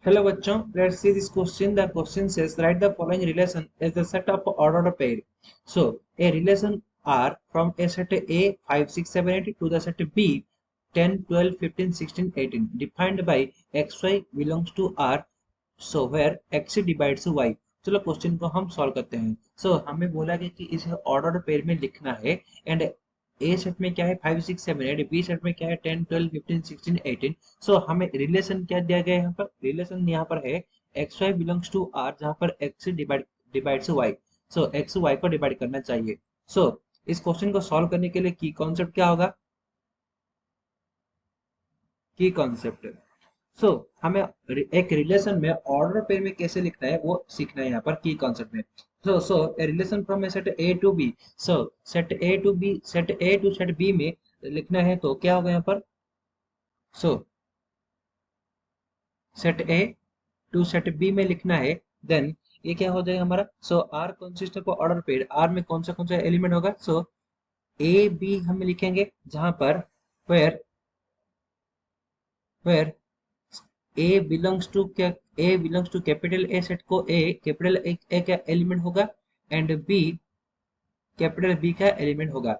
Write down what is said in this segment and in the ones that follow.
Hello बच्चों, let's see this question. The question says write the following relation as the set of ordered pair. So a relation R from a set A 5, 6, 7, 8 to the set B 10, 12, 15, 16, 18 defined by xy belongs to R. So where x divides y. चलो question को हम solve करते हैं. हमें बोला गया कि इसे ऑर्डर पेयर में लिखना है एंड ए सेट में क्या है 5, 6, 7, 8, बी सेट में क्या है 10, 12, 15, 16, 18. हमें रिलेशन क्या दिया गया है यहाँ पर. रिलेशन यहाँ पर है X Y belongs to R जहाँ पर X divides Y. X Y को डिवाइड करना चाहिए. इस क्वेश्चन को सॉल्व करने के लिए की कॉन्सेप्ट क्या होगा. की कॉन्सेप्ट हमें एक रिलेशन में ऑर्डर पेयर में कैसे लिखना है वो सीखना है यहाँ पर की कॉन्सेप्ट में. A relation from a set A to B. Set A to B, set A to set B में लिखना है तो क्या होगा यहाँ पर. So set A to set B में लिखना है. देन ये क्या हो जाएगा हमारा. R consist of order pair. R में कौन सा एलिमेंट होगा. ए बी हम लिखेंगे जहां पर where where a belongs to क्या. A belongs to capital A set को ए कैपिटल ए का एलिमेंट होगा एंड बी कैपिटल बी का एलिमेंट होगा.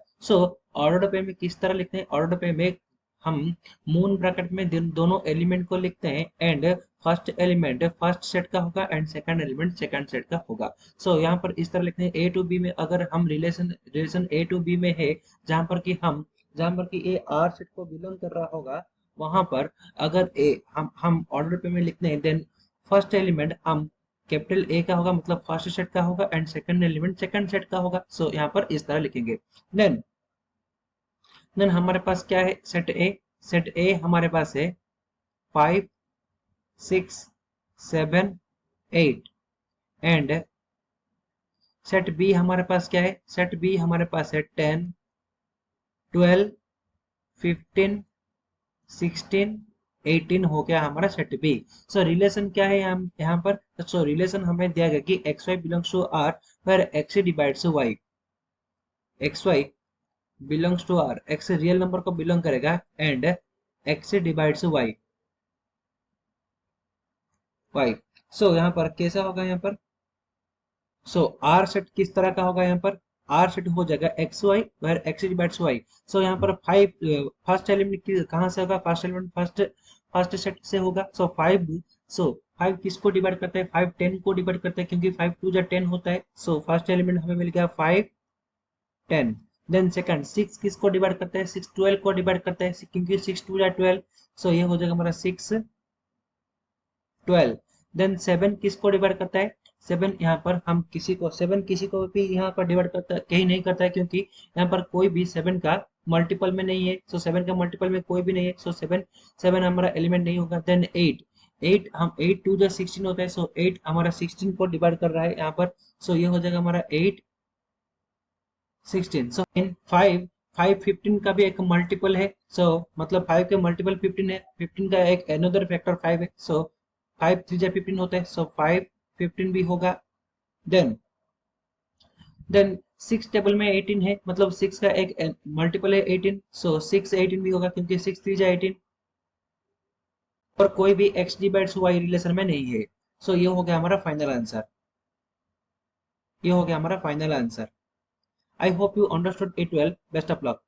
ऑर्डर पे में किस तरह लिखते हैं. ऑर्डर पे में हम मून ब्रैकेट में दोनों एलिमेंट को लिखते हैं and first element first set का होगा and second element second set का होगा. यहाँ पर इस तरह लिखते हैं ए टू बी में. अगर हम रिलेशन ए टू बी में है जहां पर कि ए आर सेट को बिलोंग कर रहा होगा वहां पर अगर ए हम ऑर्डर पे में लिखते हैं देन फर्स्ट एलिमेंट हम कैपिटल ए का होगा मतलब फर्स्ट सेट का होगा and second element second set का होगा. यहाँ पर इस तरह लिखेंगे. देन देन हमारे पास क्या है. सेट ए हमारे पास है 5, 6, 7, 8 एंड सेट बी हमारे पास क्या है. सेट बी हमारे पास है 10, 12, 15, 16, 18 हो गया हमारा सेट बी. रिलेशन क्या है यहाँ पर. रिलेशन हमें दिया गया कि X Y belongs to R where X divides Y. X Y belongs to R. X real number को बिलोंग करेगा and X divides Y. Y. यहाँ पर कैसा होगा यहाँ पर. आर सेट किस तरह का होगा यहाँ पर. आर सेट हो जाएगा X Y where X divides Y. यहाँ पर 5 फर्स्ट एलिमेंट कहाँ से होगा. फर्स्ट एलिमेंट फर्स्ट सेट से होगा. 5 किसको डिवाइड करता है. 5 10 को डिवाइड करता है क्योंकि 5 2 जा 10 होता है. फर्स्ट एलिमेंट हमें मिल गया 5, 10. देन सेकंड 6 किसको डिवाइड करता है. 6 12 को डिवाइड करता है क्योंकि 6 2 जा 12. ये हो जाएगा हमारा 6, 12. देन 7 किसको डिवाइड करता है. 7 यहाँ पर हम सेवन किसी को भी यहाँ पर डिवाइड करता कहीं नहीं करता है क्योंकि यहाँ पर कोई भी 7 का मल्टीपल में नहीं है. 7 का मल्टीपल में कोई भी नहीं है. 7 हमारा एलिमेंट नहीं होगा. देन 8 हम 8 2 जा 16 होता है. 8 हमारा 16 को डिवाइड कर रहा है यहाँ पर. ये हो जाएगा हमारा 8, 16. इन 5 15 का भी एक मल्टीपल है. मतलब 5 के मल्टीपल 15 है. 15 का एक अनदर फैक्टर 5 है. 5 3 जा 15 होता है. 5 15 भी होगा. देन 6 टेबल में 18 है मतलब 6 का एक मल्टीपल है 18. 6 18 भी होगा क्योंकि 6 3 जा 18 और कोई भी x डिवाइड्स y रिलेशन में नहीं है. ये हो गया हमारा फाइनल आंसर. ये हो गया हमारा final answer. I hope you understood it well. Best of luck.